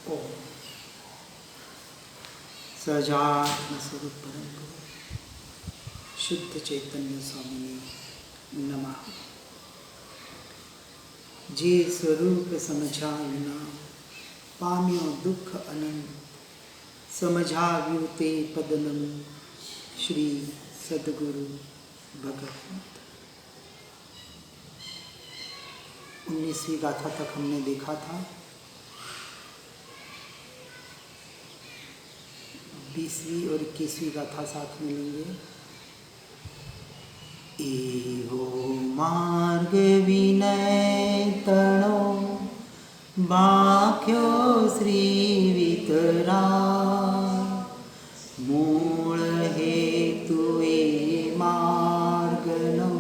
ओम सजात्म स्वरूप परम गुरु शुद्ध चैतन्य स्वामी नमः। जे स्वरूप समझाविना पाम्यो दुख अनंत, समझाव्यु ते पदनम श्री सद्गुरु भगवत। 19वीं गाथा तक हमने देखा था। 20वीं और 21वीं गाथा साथ में लेंगे। एहो मार्ग विनय तणो बाख्यो श्री वितरा, मूल हेतु ए मार्गनो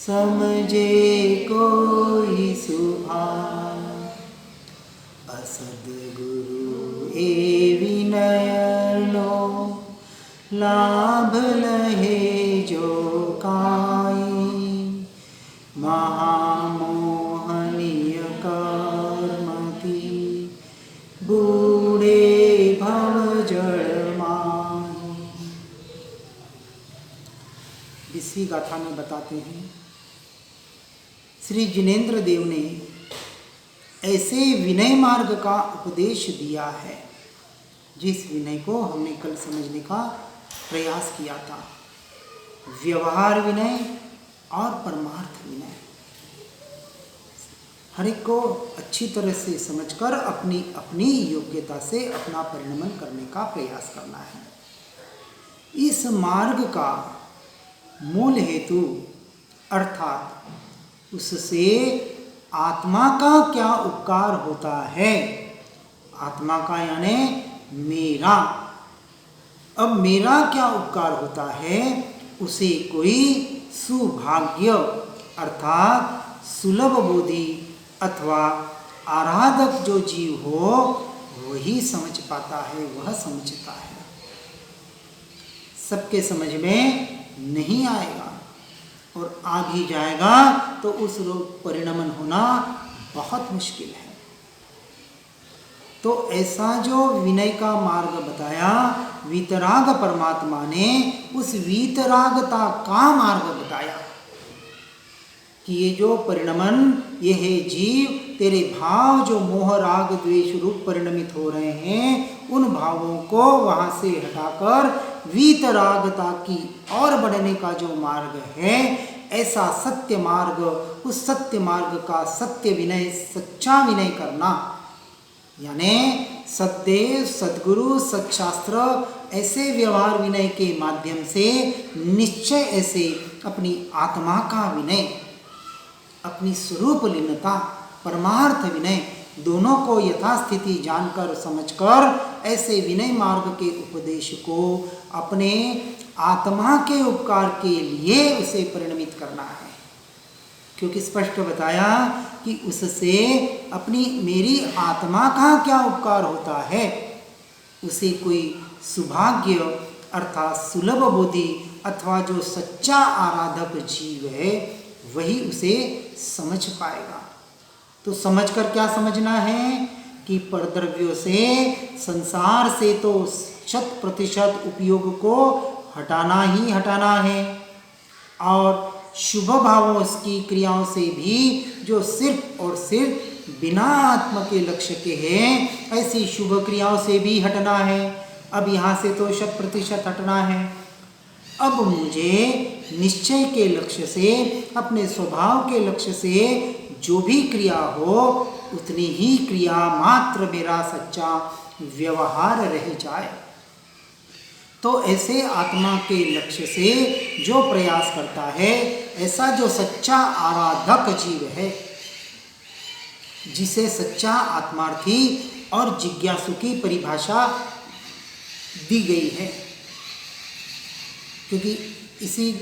समझे कोई सुभा, असद्गुरु ए विनयनो लाभ लहे जो काई, महामोहनीय कर्म की बूढ़े भव जड़ माही। 20वीं गाथा में बताते हैं श्री जिनेन्द्र देव ने ऐसे विनय मार्ग का उपदेश दिया है जिस विनय को हमने कल समझने का प्रयास किया था। व्यवहार विनय और परमार्थ विनय, हर एक को अच्छी तरह से समझकर अपनी अपनी योग्यता से अपना परिणमन करने का प्रयास करना है। इस मार्ग का मूल हेतु अर्थात उससे आत्मा का क्या उपकार होता है, आत्मा का यानी मेरा, अब मेरा क्या उपकार होता है, उसे कोई सुभाग्य अर्थात सुलभ बोधि अथवा आराधक जो जीव हो वही समझ पाता है, वह समझता है। सबके समझ में नहीं आएगा और आ भी जाएगा तो उस रूप परिणमन होना बहुत मुश्किल है। तो ऐसा जो विनय का मार्ग बताया वीतराग परमात्मा ने, उस वीतरागता का मार्ग बताया कि ये जो परिणमन, ये है जीव, तेरे भाव जो मोह राग द्वेष रूप परिणमित हो रहे हैं, उन भावों को वहां से हटाकर वीतरागता की और बढ़ने का जो मार्ग है, ऐसा सत्य मार्ग, उस सत्य मार्ग का सत्य विनय, सच्चा विनय करना, यानी सद्देव सद्गुरु सत्शास्त्र ऐसे व्यवहार विनय के माध्यम से निश्चय ऐसे अपनी आत्मा का विनय, अपनी स्वरूप लीनता, परमार्थ विनय दोनों को यथास्थिति जानकर समझकर ऐसे विनय मार्ग के उपदेश को अपने आत्मा के उपकार के लिए उसे परिणमित करना है। क्योंकि स्पष्ट बताया कि उससे अपनी मेरी आत्मा का क्या उपकार होता है, उसे कोई सुभाग्य अर्थात सुलभ बोधि अथवा जो सच्चा आराधक जीव है वही उसे समझ पाएगा। तो समझकर क्या समझना है कि परद्रव्यों से, संसार से तो 100% उपयोग को हटाना ही हटाना है, और शुभ भावों की क्रियाओं से भी जो सिर्फ और सिर्फ बिना आत्म के लक्ष्य के हैं, ऐसी शुभ क्रियाओं से भी हटना है। अब यहाँ से तो 100% हटना है। अब मुझे निश्चय के लक्ष्य से, अपने स्वभाव के लक्ष्य से जो भी क्रिया हो, उतनी ही क्रिया मात्र मेरा सच्चा व्यवहार रह जाए। तो ऐसे आत्मा के लक्ष्य से जो प्रयास करता है, ऐसा जो सच्चा आराधक जीव है, जिसे सच्चा आत्मार्थी और जिज्ञासु की परिभाषा दी गई है। क्योंकि इसी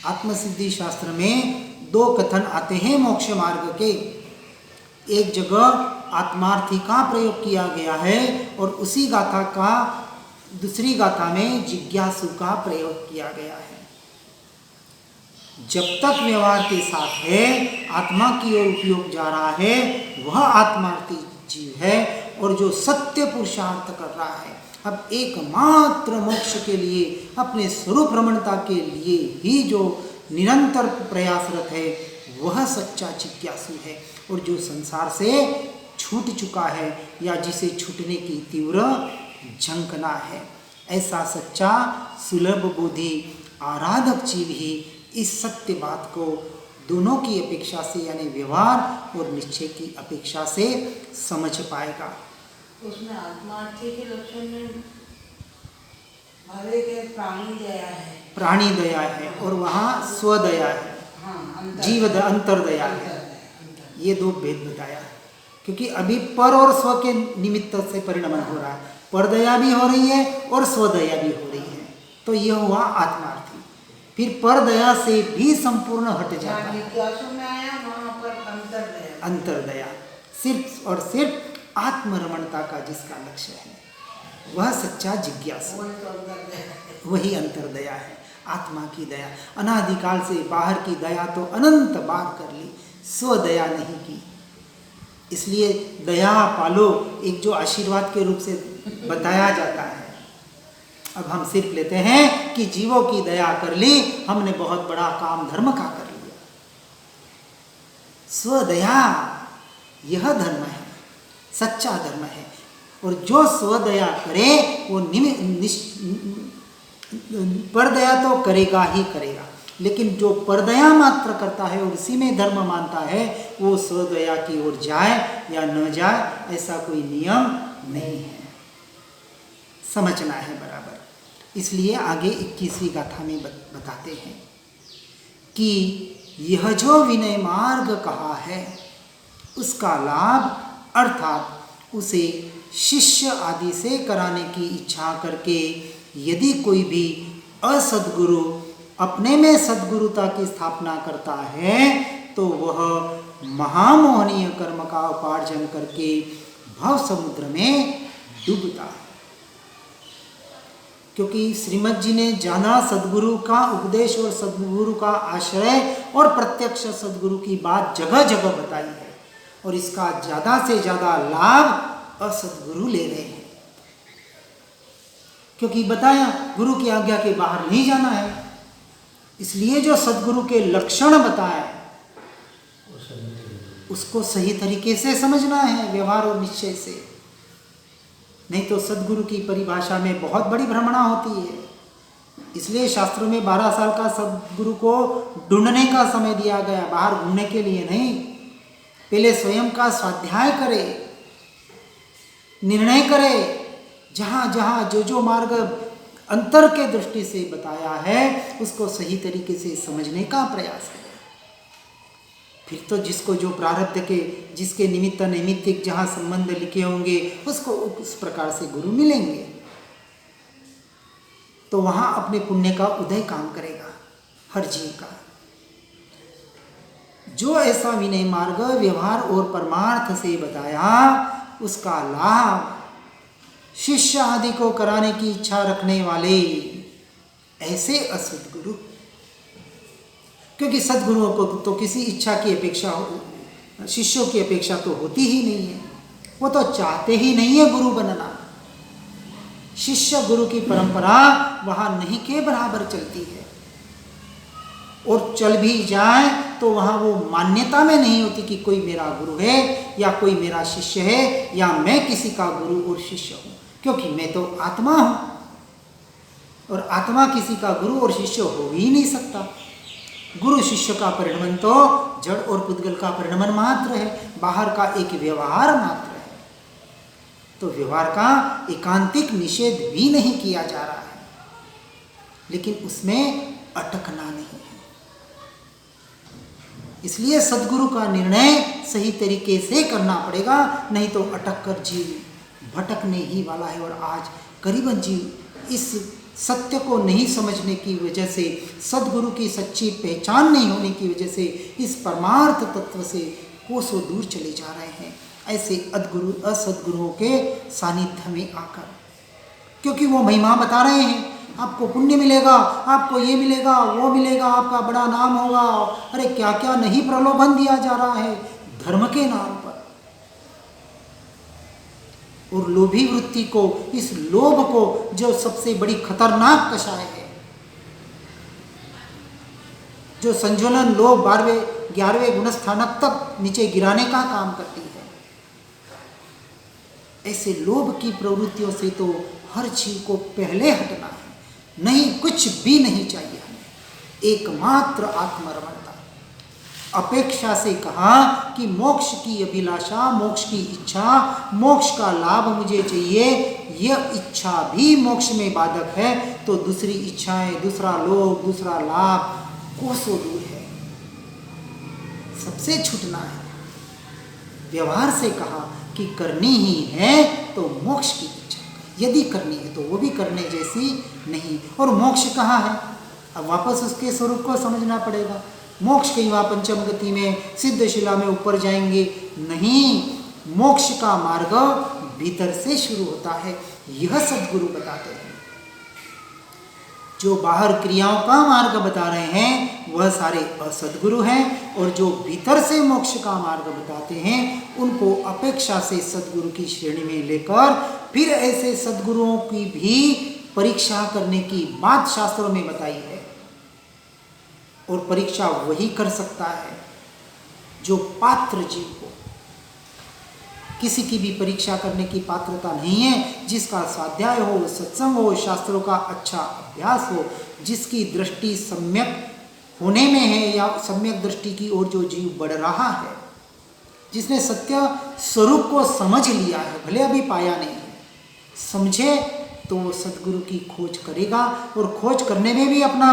आत्मसिद्धि शास्त्र में 2 कथन आते हैं मोक्ष मार्ग के। एक जगह आत्मार्थी का प्रयोग किया गया है और उसी गाथा का दूसरी गाथा में जिज्ञासु का प्रयोग किया गया है। जब तक व्यवहार के साथ है, आत्मा की ओर उपयोग जा रहा है, वह आत्मार्थी जीव है, और जो सत्य पुरुषार्थ कर रहा है, अब एकमात्र मोक्ष के लिए, अपने स्वरूप रमणता के लिए ही जो निरंतर प्रयासरत है, वह सच्चा जिज्ञासु है। और जो संसार से छूट चुका है या जिसे छूटने की तीव्र झंकना है, ऐसा सच्चा सुलभ बुद्धि आराधक जीव ही इस सत्य बात को दोनों की अपेक्षा से, यानी व्यवहार और निश्चय की अपेक्षा से समझ पाएगा। उसमें आत्मार्थी के लक्षण में भले के प्राणी दया है, प्राणी दया है और वहाँ स्वदया है, हाँ, जीव अंतर्दया है। ये दो भेद बताया, क्योंकि अभी पर और स्व के निमित्त से परिणमन हो रहा है, परदया भी हो रही है और स्वदया भी हो रही है, तो यह हुआ आत्मार्थी। फिर परदया से भी संपूर्ण हट जाता है, में आया वहाँ पर अंतर्दया, अंतर्दया सिर्फ और सिर्फ आत्मरमणता का जिसका लक्ष्य है, वह सच्चा जिज्ञासु, वही अंतर्दया है। आत्मा की दया, अनादिकाल से बाहर की दया तो अनंत बार कर ली, स्वदया नहीं की। इसलिए दया पालो एक जो आशीर्वाद के रूप से बताया जाता है। अब हम सिर्फ लेते हैं कि जीवों की दया कर ली, हमने बहुत बड़ा काम धर्म का कर लिया। स्वदया यह धर्म है, सच्चा धर्म है। और जो स्वदया करे वो परदया तो करेगा ही करेगा, लेकिन जो परदया मात्र करता है और उसी में धर्म मानता है, वो स्वदया की ओर जाए या न जाए ऐसा कोई नियम नहीं है। समझना है बराबर। इसलिए आगे 21वीं गाथा में बताते हैं कि यह जो विनय मार्ग कहा है, उसका लाभ अर्थात उसे शिष्य आदि से कराने की इच्छा करके यदि कोई भी असद्गुरु अपने में सद्गुरुता की स्थापना करता है, तो वह महामोहनीय कर्म का उपार्जन करके भव समुद्र में डूबता है। क्योंकि श्रीमद जी ने जाना सद्गुरु का उपदेश और सद्गुरु का आश्रय और प्रत्यक्ष सद्गुरु की बात जगह जगह बताई है, और इसका ज़्यादा से ज़्यादा लाभ असद्गुरु ले रहे हैं। क्योंकि बताया गुरु की आज्ञा के बाहर नहीं जाना है, इसलिए जो सद्गुरु के लक्षण बताए उसको सही तरीके से समझना है, व्यवहार और निश्चय से। नहीं तो सद्गुरु की परिभाषा में बहुत बड़ी भ्रमणा होती है। इसलिए शास्त्रों में 12 साल का सद्गुरु को ढूंढने का समय दिया गया, बाहर घूमने के लिए नहीं। पहले स्वयं का स्वाध्याय करे, निर्णय करे, जहाँ जहाँ जो जो मार्ग अंतर के दृष्टि से बताया है उसको सही तरीके से समझने का प्रयास करें। फिर तो जिसको जो प्रारब्ध के, जिसके निमित्त नैमित्तिक जहाँ संबंध लिखे होंगे उसको उस प्रकार से गुरु मिलेंगे, तो वहाँ अपने पुण्य का उदय काम करेगा हर जीव का। जो ऐसा विनय मार्ग व्यवहार और परमार्थ से बताया, उसका लाभ शिष्य आदि को कराने की इच्छा रखने वाले ऐसे असद्गुरु, क्योंकि सद्गुरुओं को तो किसी इच्छा की अपेक्षा, शिष्यों की अपेक्षा तो होती ही नहीं है, वो तो चाहते ही नहीं है गुरु बनना। शिष्य गुरु की परंपरा वहाँ नहीं के बराबर चलती है, और चल भी जाए तो वहाँ वो मान्यता में नहीं होती कि कोई मेरा गुरु है या कोई मेरा शिष्य है या मैं किसी का गुरु और शिष्य हूँ, क्योंकि मैं तो आत्मा हूँ और आत्मा किसी का गुरु और शिष्य हो ही नहीं सकता। गुरु शिष्य का परिणमन तो जड़ और पुद्गल का परिणमन मात्र है, बाहर का एक व्यवहार मात्र है। तो व्यवहार का एकांतिक निषेध भी नहीं किया जा रहा है, लेकिन उसमें अटकना नहीं है। इसलिए सद्गुरु का निर्णय सही तरीके से करना पड़ेगा, नहीं तो अटक कर जीव भटकने ही वाला है। और आज करीबन जीव इस सत्य को नहीं समझने की वजह से, सद्गुरु की सच्ची पहचान नहीं होने की वजह से इस परमार्थ तत्व से कोसों दूर चले जा रहे हैं, ऐसे असद्गुरुओं के सानिध्य में आकर। क्योंकि वो महिमा बता रहे हैं, आपको पुण्य मिलेगा, आपको ये मिलेगा, वो मिलेगा, आपका बड़ा नाम होगा। अरे क्या क्या नहीं प्रलोभन दिया जा रहा है धर्म के नाम पर। और लोभी वृत्ति को, इस लोभ को जो सबसे बड़ी खतरनाक कषाय है, जो संज्वलन लोभ 11वें गुणस्थानक तक नीचे गिराने का काम करती है। ऐसे लोभ की प्रवृत्तियों से तो हर जीव को पहले हटना है, नहीं कुछ भी नहीं चाहिए हमें, एकमात्र आत्मरमणता। अपेक्षा से कहा कि मोक्ष की अभिलाषा, मोक्ष की इच्छा, मोक्ष का लाभ मुझे चाहिए, यह इच्छा भी मोक्ष में बाधक है, तो दूसरी इच्छाएं, दूसरा लोभ, दूसरा लाभ कोसों दूर है, सबसे छूटना है। व्यवहार से कहा कि करनी ही है तो मोक्ष की इच्छा, यदि करनी है तो वो भी करने जैसी नहीं। और मोक्ष कहाँ है? अब वापस उसके स्वरूप को समझना पड़ेगा। मोक्ष कहीं वहाँ पंचम गति में, सिद्ध शिला में ऊपर जाएंगे नहीं, मोक्ष का मार्ग भीतर से शुरू होता है, यह सद्गुरु बताते हैं। जो बाहर क्रियाओं का मार्ग बता रहे हैं वह सारे असद्गुरु हैं, और जो भीतर से मोक्ष का मार्ग बताते हैं उनको अपेक्षा से सद्गुरु की श्रेणी में लेकर फिर ऐसे सद्गुरुओं की भी परीक्षा करने की बात शास्त्रों में बताई है। और परीक्षा वही कर सकता है जो पात्र जीव को, किसी की भी परीक्षा करने की पात्रता नहीं है। जिसका स्वाध्याय हो, सत्संग हो, शास्त्रों का अच्छा अभ्यास हो, जिसकी दृष्टि सम्यक होने में है या सम्यक दृष्टि की ओर जो जीव बढ़ रहा है, जिसने सत्य स्वरूप को समझ लिया है, भले अभी पाया नहीं है, समझे तो वो सद्गुरु की खोज करेगा। और खोज करने में भी अपना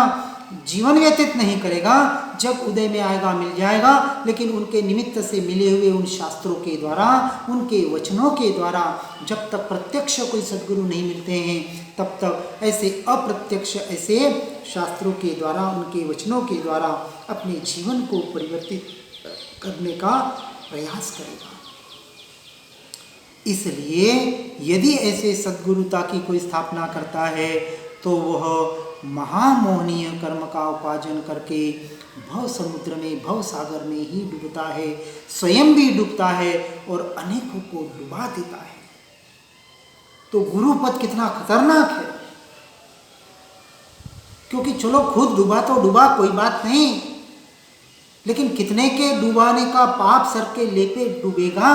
जीवन व्यतीत नहीं करेगा, जब उदय में आएगा मिल जाएगा, लेकिन उनके निमित्त से मिले हुए उन शास्त्रों के द्वारा, उनके वचनों के द्वारा जब तक प्रत्यक्ष कोई सद्गुरु नहीं मिलते हैं तब तक ऐसे अप्रत्यक्ष, ऐसे शास्त्रों के द्वारा, उनके वचनों के द्वारा अपने जीवन को परिवर्तित करने का प्रयास करेगा। इसलिए यदि ऐसे सद्गुरुता की कोई स्थापना करता है तो वह महामोहनीय कर्म का उपार्जन करके भव समुद्र में, भव सागर में ही डूबता है, स्वयं भी डूबता है और अनेकों को डुबा देता है। तो गुरुपद कितना खतरनाक है, क्योंकि चलो खुद डूबा तो डूबा, कोई बात नहीं, लेकिन कितने के डुबाने का पाप सर के लेपे डूबेगा।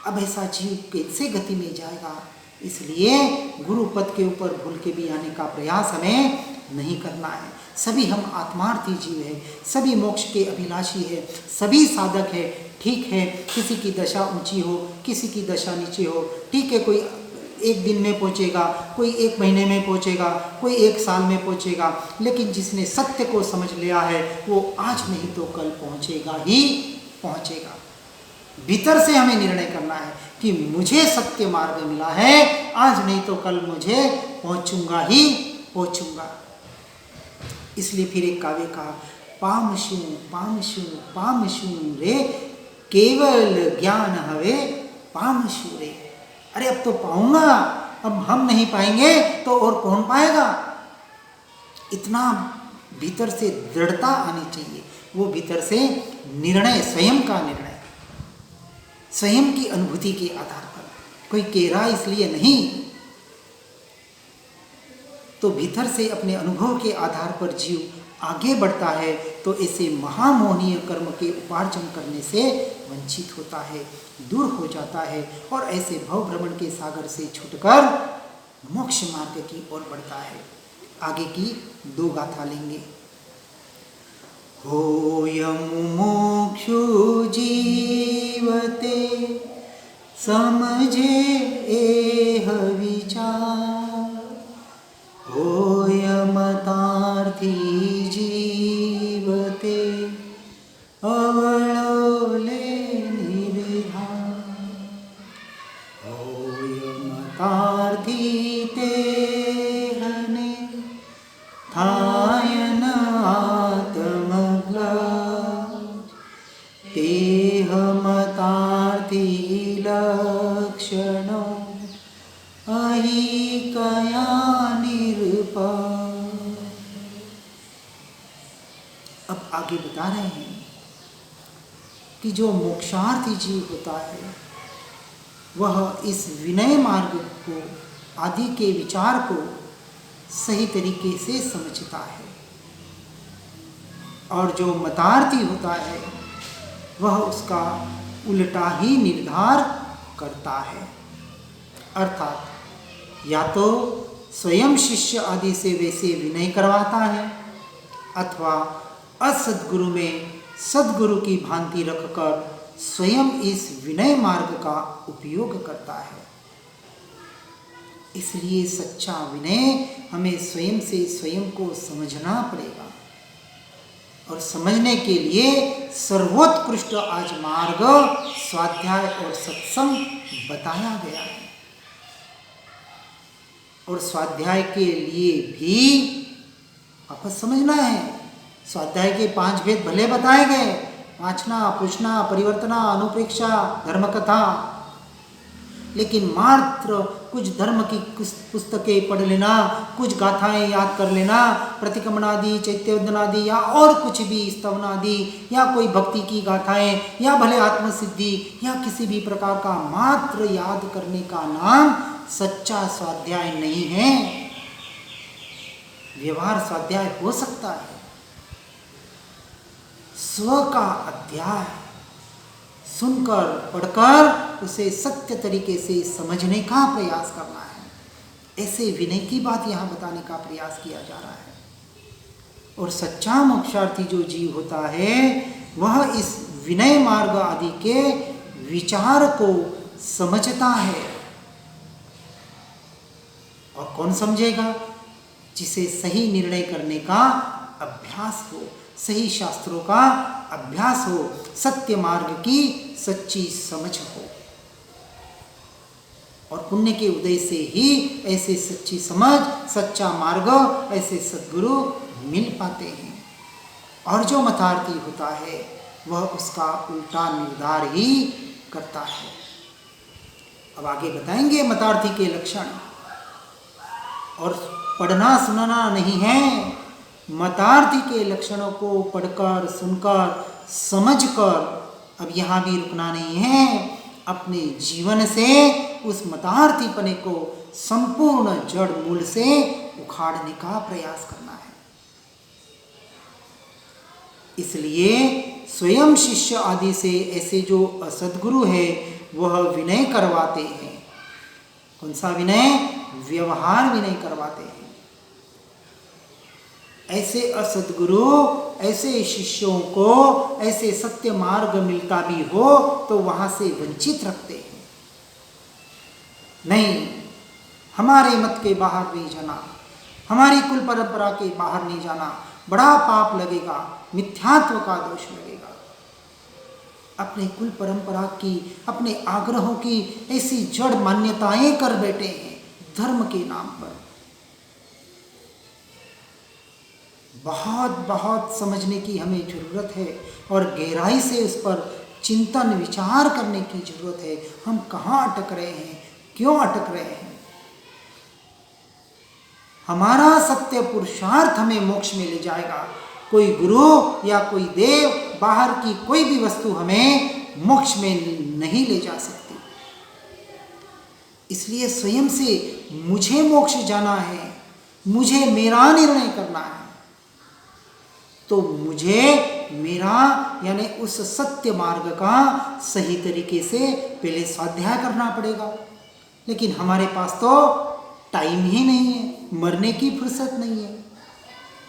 अब ऐसा जीव कैसे गति में जाएगा? इसलिए गुरु पद के ऊपर भूल के भी आने का प्रयास हमें नहीं करना है। सभी हम आत्मार्थी जीव है, सभी मोक्ष के अभिलाषी है, सभी साधक है। ठीक है, किसी की दशा ऊंची हो, किसी की दशा नीचे हो, ठीक है, कोई 1 दिन में पहुंचेगा, कोई 1 महीने में पहुंचेगा, कोई 1 साल में पहुंचेगा, लेकिन जिसने सत्य को समझ लिया है वो आज नहीं तो कल पहुंचेगा ही पहुंचेगा। भीतर से हमें निर्णय करना है कि मुझे सत्य मार्ग मिला है, आज नहीं तो कल मुझे पहुंचूंगा ही पहुंचूंगा। इसलिए फिर एक काव्य कहा, पामशु पामशु पामशु रे, केवल ज्ञान हवे पामशु रे। अरे अब तो पाऊंगा, अब हम नहीं पाएंगे तो और कौन पाएगा? इतना भीतर से दृढ़ता आनी चाहिए, वो भीतर से निर्णय, स्वयं का निर्णय, स्वयं की अनुभूति के आधार पर, कोई कह रहा इसलिए नहीं, तो भीतर से अपने अनुभव के आधार पर जीव आगे बढ़ता है तो ऐसे महामोहनीय कर्म के उपार्जन करने से वंचित होता है, दूर हो जाता है और ऐसे भव भ्रमण के सागर से छूटकर मोक्ष मार्ग की ओर बढ़ता है। आगे की 2 गाथा लेंगे। होयं मुमुक्षु जीवते समझे एह विचार, होयमतार्थी जीवते अवलोले निर्धार, होयमतार्थी ते हने थायन तेहमतार्थी लक्षण अहिकया निरूप। अब आगे बता रहे हैं कि जो मोक्षार्थी जीव होता है वह इस विनय मार्ग को आदि के विचार को सही तरीके से समझता है, और जो मतार्थी होता है वह उसका उल्टा ही निर्धार करता है। अर्थात या तो स्वयं शिष्य आदि से वैसे विनय करवाता है, अथवा असद्गुरु में सद्गुरु की भांति रखकर स्वयं इस विनय मार्ग का उपयोग करता है। इसलिए सच्चा विनय हमें स्वयं से स्वयं को समझना पड़ेगा, और समझने के लिए सर्वोत्कृष्ट आज मार्ग स्वाध्याय और सत्संग बताया गया है। और स्वाध्याय के लिए भी आपको समझना है, स्वाध्याय के 5 भेद भले बताए गए, वांछना, पूछना, परिवर्तना, अनुप्रेक्षा, धर्मकथा, लेकिन मात्र कुछ धर्म की पुस्तकें पढ़ लेना, कुछ गाथाएं याद कर लेना, प्रतिक्रमणादि, चैत्यवदनादि या और कुछ भी स्तवनादि या कोई भक्ति की गाथाएं या भले आत्मसिद्धि या किसी भी प्रकार का मात्र याद करने का नाम सच्चा स्वाध्याय नहीं है। व्यवहार स्वाध्याय हो सकता है, स्व का अध्याय सुनकर पढ़कर उसे सत्य तरीके से समझने का प्रयास करना है। ऐसे विनय की बात यहाँ बताने का प्रयास किया जा रहा है। और सच्चा मोक्षार्थी जो जीव होता है वह इस विनय मार्ग आदि के विचार को समझता है। और कौन समझेगा? जिसे सही निर्णय करने का अभ्यास हो, सही शास्त्रों का अभ्यास हो, सत्य मार्ग की सच्ची समझ हो। और पुण्य के उदय से ही ऐसे सच्ची समझ, सच्चा मार्ग, ऐसे सद्गुरु मिल पाते हैं। और जो मतार्थी होता है वह उसका उल्टा निर्धार ही करता है। अब आगे बताएंगे मतार्थी के लक्षण। और पढ़ना सुनाना नहीं है, मतार्थी के लक्षणों को पढ़कर सुनकर समझकर अब यहाँ भी रुकना नहीं है, अपने जीवन से उस मतार्थीपने को संपूर्ण जड़ मूल से उखाड़ने का प्रयास करना है। इसलिए स्वयं शिष्य आदि से ऐसे जो असद्गुरु है वह विनय करवाते हैं। कौन सा विनय? व्यवहार विनय करवाते हैं। ऐसे असद्गुरु ऐसे शिष्यों को ऐसे सत्य मार्ग मिलता भी हो तो वहां से वंचित रखते हैं। नहीं, हमारे मत के बाहर नहीं जाना, हमारी कुल परंपरा के बाहर नहीं जाना, बड़ा पाप लगेगा, मिथ्यात्व का दोष लगेगा। अपने कुल परंपरा की, अपने आग्रहों की ऐसी जड़ मान्यताएं कर बैठे हैं धर्म के नाम पर। बहुत बहुत समझने की हमें जरूरत है और गहराई से उस पर चिंतन विचार करने की जरूरत है। हम कहाँ अटक रहे हैं, क्यों अटक रहे हैं? हमारा सत्य पुरुषार्थ हमें मोक्ष में ले जाएगा। कोई गुरु या कोई देव, बाहर की कोई भी वस्तु हमें मोक्ष में नहीं ले जा सकती। इसलिए स्वयं से मुझे मोक्ष जाना है, मुझे मेरा निर्णय करना है, तो मुझे मेरा यानी उस सत्य मार्ग का सही तरीके से पहले स्वाध्याय करना पड़ेगा। लेकिन हमारे पास तो टाइम ही नहीं है, मरने की फुर्सत नहीं है,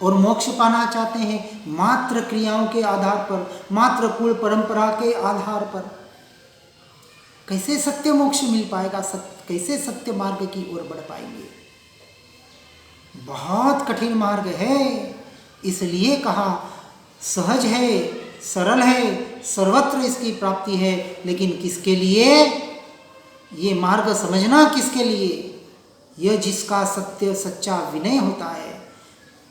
और मोक्ष पाना चाहते हैं मात्र क्रियाओं के आधार पर, मात्र कुल परंपरा के आधार पर। कैसे सत्य मोक्ष मिल पाएगा? कैसे सत्य मार्ग की ओर बढ़ पाएंगे? बहुत कठिन मार्ग है। इसलिए कहा सहज है, सरल है, सर्वत्र इसकी प्राप्ति है। लेकिन किसके लिए? ये मार्ग समझना किसके लिए? यह जिसका सत्य सच्चा विनय होता है,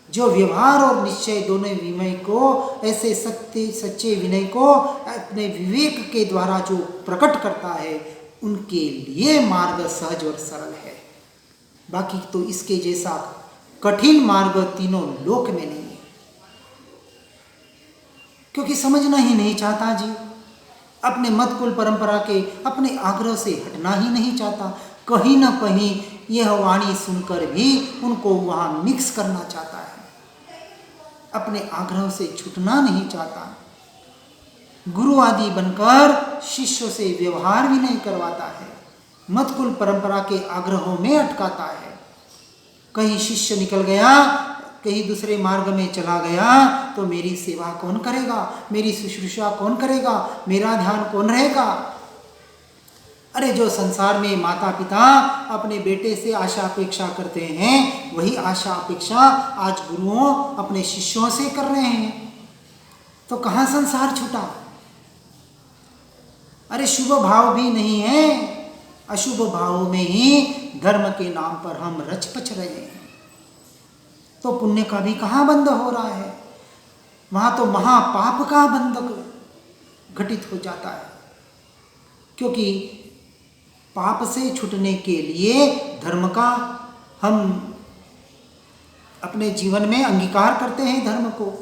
जो व्यवहार और निश्चय दोनों विनय को, ऐसे सत्य सच्चे विनय को अपने विवेक के द्वारा जो प्रकट करता है, उनके लिए मार्ग सहज और सरल है। बाकी तो इसके जैसा कठिन मार्ग तीनों लोक में नहीं है, क्योंकि समझना ही नहीं चाहता जी। अपने मत कुल परंपरा के अपने आग्रह से हटना ही नहीं चाहता। कहीं न कहीं यह वाणी सुनकर भी उनको वहाँ मिक्स करना चाहता है, अपने आग्रह से छूटना नहीं चाहता। गुरु आदि बनकर शिष्यों से व्यवहार भी नहीं करवाता है, मत कुल परंपरा के आग्रहों में अटकाता है। कहीं शिष्य निकल गया, कहीं दूसरे मार्ग में चला गया तो मेरी सेवा कौन करेगा, मेरी शुश्रूषा कौन करेगा, मेरा ध्यान कौन रहेगा। अरे जो संसार में माता पिता अपने बेटे से आशा अपेक्षा करते हैं, वही आशा अपेक्षा आज गुरुओं अपने शिष्यों से कर रहे हैं, तो कहाँ संसार छूटा। अरे शुभ भाव भी नहीं है, अशुभ भाव में ही धर्म के नाम पर हम रचपच रहे हैं। तो पुण्य का भी कहाँ बंध हो रहा है, वहाँ तो महापाप का बंधक घटित हो जाता है। क्योंकि पाप से छूटने के लिए धर्म का हम अपने जीवन में अंगीकार करते हैं। धर्म को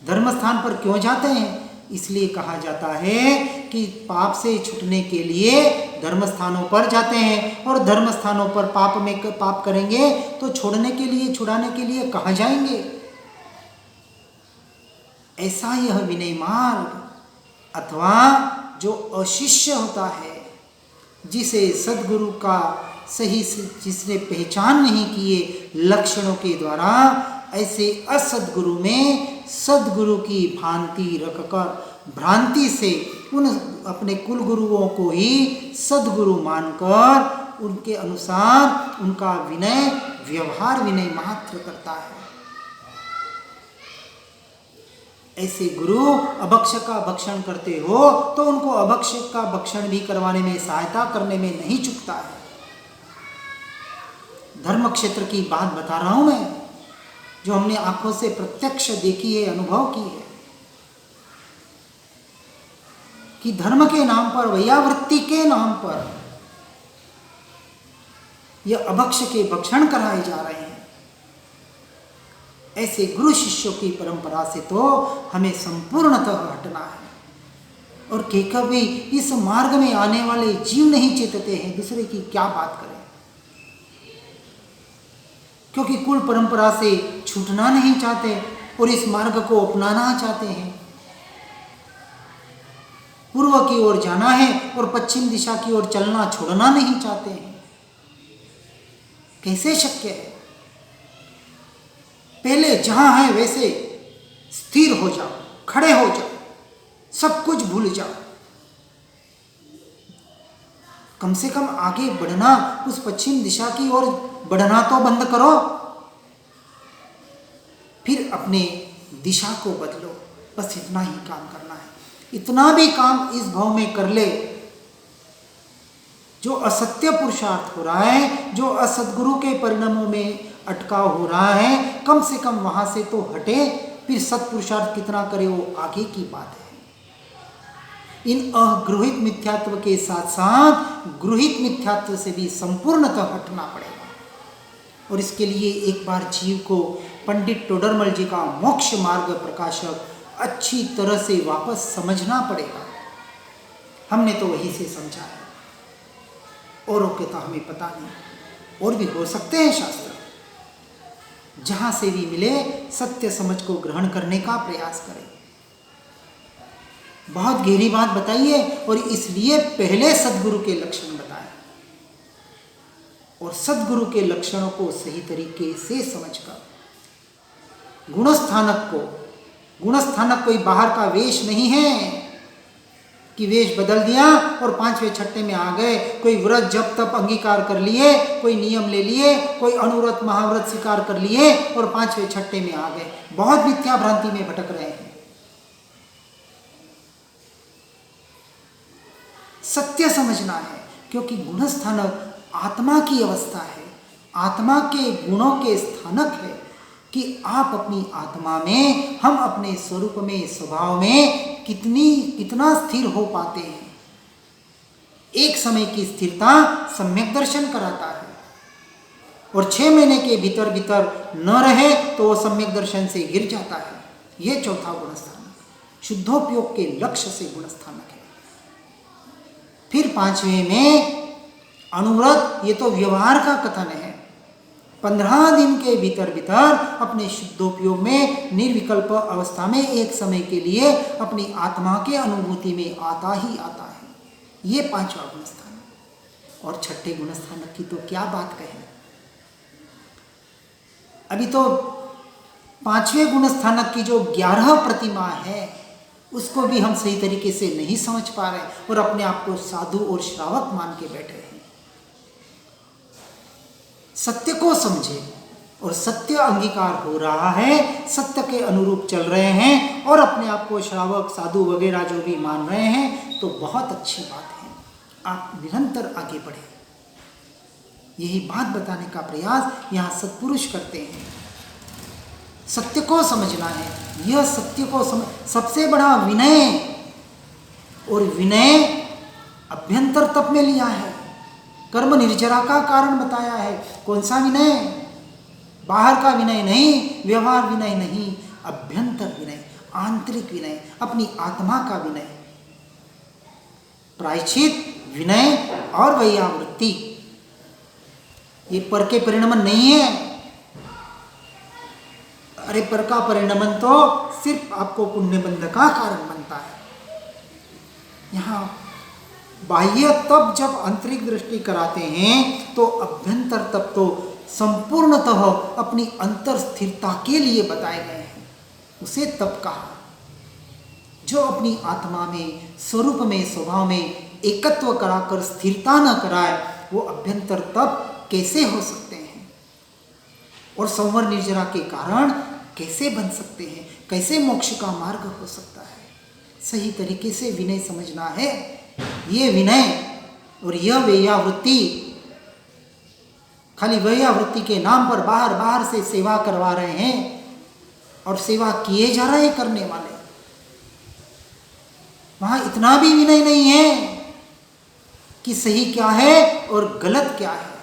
धर्म स्थान पर क्यों जाते हैं, इसलिए कहा जाता है कि पाप से छूटने के लिए धर्म स्थानों पर जाते हैं, और धर्म स्थानों पर पाप करेंगे तो छोड़ने के लिए, छुड़ाने के लिए कहाँ जाएंगे। ऐसा यह विनय मार्ग अथवा जो अशिष्य होता है, जिसे सद्गुरु का सही जिसने पहचान नहीं किए लक्षणों के द्वारा, ऐसे असद्गुरु में सद्गुरु की भांति रखकर भ्रांति से उन अपने कुल गुरुओं को ही सद्गुरु मानकर उनके अनुसार उनका विनय व्यवहार विनय मात्र करता है। ऐसे गुरु अभक्ष का भक्षण करते हो तो उनको अभक्ष का भक्षण भी करवाने में, सहायता करने में नहीं चूकता है। धर्म क्षेत्र की बात बता रहा हूं मैं, जो हमने आंखों से प्रत्यक्ष देखी है, अनुभव की है, कि धर्म के नाम पर, वैयावृत्ति के नाम पर यह अभक्ष के भक्षण कराए जा रहे हैं। ऐसे गुरु शिष्यों की परंपरा से तो हमें संपूर्णतः हटना है। और कहकर भी इस मार्ग में आने वाले जीव नहीं चेतते हैं, दूसरे की क्या बात करें। क्योंकि कुल परंपरा से छूटना नहीं चाहते और इस मार्ग को अपनाना चाहते हैं। पूर्व की ओर जाना है और पश्चिम दिशा की ओर चलना छोड़ना नहीं चाहते हैं। कैसे शक्य है। पहले जहां है वैसे स्थिर हो जाओ, खड़े हो जाओ, सब कुछ भूल जाओ। कम से कम आगे बढ़ना, उस पश्चिम दिशा की ओर बढ़ना तो बंद करो, फिर अपने दिशा को बदलो। बस इतना ही काम करना है। इतना भी काम इस भाव में कर ले, जो असत्य पुरुषार्थ हो रहा है, जो असद्गुरु के परिणामों में अटकाव हो रहा है, कम से कम वहां से तो हटे। फिर सत्पुरुषार्थ कितना करे वो आगे की बात है। इन अगृहित मिथ्यात्व के साथ साथ गृहित मिथ्यात्व से भी संपूर्णतः हटना पड़ेगा। और इसके लिए एक बार जीव को पंडित टोडरमल जी का मोक्ष मार्ग प्रकाशक अच्छी तरह से वापस समझना पड़ेगा। हमने तो वही से समझा है, औरों के तो हमें पता नहीं, और भी हो सकते हैं शास्त्र। जहां से भी मिले सत्य समझ को ग्रहण करने का प्रयास करें। बहुत गहरी बात बताई है, और इसलिए पहले सद्गुरु के लक्षण बताए, और सद्गुरु के लक्षणों को सही तरीके से समझकर गुणस्थानक कोई बाहर का वेश नहीं है कि वेश बदल दिया और पांचवें छठे में आ गए। कोई व्रत जप तप अंगीकार कर लिए, कोई नियम ले लिए, कोई अनुव्रत महाव्रत स्वीकार कर लिए और पांचवें छठे में आ गए। बहुत मिथ्या भ्रांति में भटक रहे हैं। सत्य समझना है, क्योंकि गुणस्थानक आत्मा की अवस्था है, आत्मा के गुणों के स्थानक है, कि आप अपनी आत्मा में, हम अपने स्वरूप में, स्वभाव में कितना स्थिर हो पाते हैं। एक समय की स्थिरता सम्यक दर्शन कराता है, और 6 महीने के भीतर न रहे तो वो सम्यक दर्शन से गिर जाता है। ये चौथा गुणस्थानक शुद्धोपयोग के लक्ष्य से गुणस्थानक है। फिर 5वें में अनुव्रत, ये तो व्यवहार का कथन है। 15 दिन के भीतर भीतर अपने शुद्धोपयोग में निर्विकल्प अवस्था में एक समय के लिए अपनी आत्मा के अनुभूति में आता ही आता है। ये 5वां गुणस्थान। और 6ठे गुणस्थान की तो क्या बात कहें। अभी तो 5वें गुणस्थानक की जो 11 प्रतिमा है उसको भी हम सही तरीके से नहीं समझ पा रहे और अपने आप को साधु और श्रावक मान के बैठे हैं। सत्य को समझे और सत्य अंगीकार हो रहा है, सत्य के अनुरूप चल रहे हैं और अपने आप को श्रावक साधु वगैरह जो भी मान रहे हैं तो बहुत अच्छी बात है। आप निरंतर आगे बढ़े, यही बात बताने का प्रयास यहाँ सत्पुरुष करते हैं। सत्य को समझना है, यह सत्य को सबसे बड़ा विनय, और विनय अभ्यंतर तप में लिया है, कर्म निर्जरा का कारण बताया है। कौन सा विनय? बाहर का विनय नहीं, व्यवहार विनय नहीं, अभ्यंतर विनय, आंतरिक विनय, अपनी आत्मा का विनय, प्रायश्चित, विनय और वैयावृत्ति। ये पर के परिणमन नहीं है। अरे पर का परिणमन तो सिर्फ आपको पुण्यबंध का कारण बनता है। यहाँ बाह्य तप जब आंतरिक दृष्टि कराते हैं तो अभ्यंतर तप तो संपूर्णतः अपनी अंतर स्थिरता के लिए बताए गए हैं। उसे तप कहा। जो अपनी आत्मा में, स्वरूप में, स्वभाव में एकत्व कराकर स्थिरता न कराए वो अभ्यंतर तप कैसे हो सकते हैं? और संवर निर्जरा के कारण कैसे बन सकते हैं? कैसे मोक्ष का मार्ग हो सकता है? सही तरीके से विनय समझना है। ये विनय और यह वैयावृत्ति, खाली वैयावृत्ति के नाम पर बाहर बाहर से सेवा करवा रहे हैं और सेवा किए जा रहे हैं करने वाले। वहां इतना भी विनय नहीं है कि सही क्या है और गलत क्या है।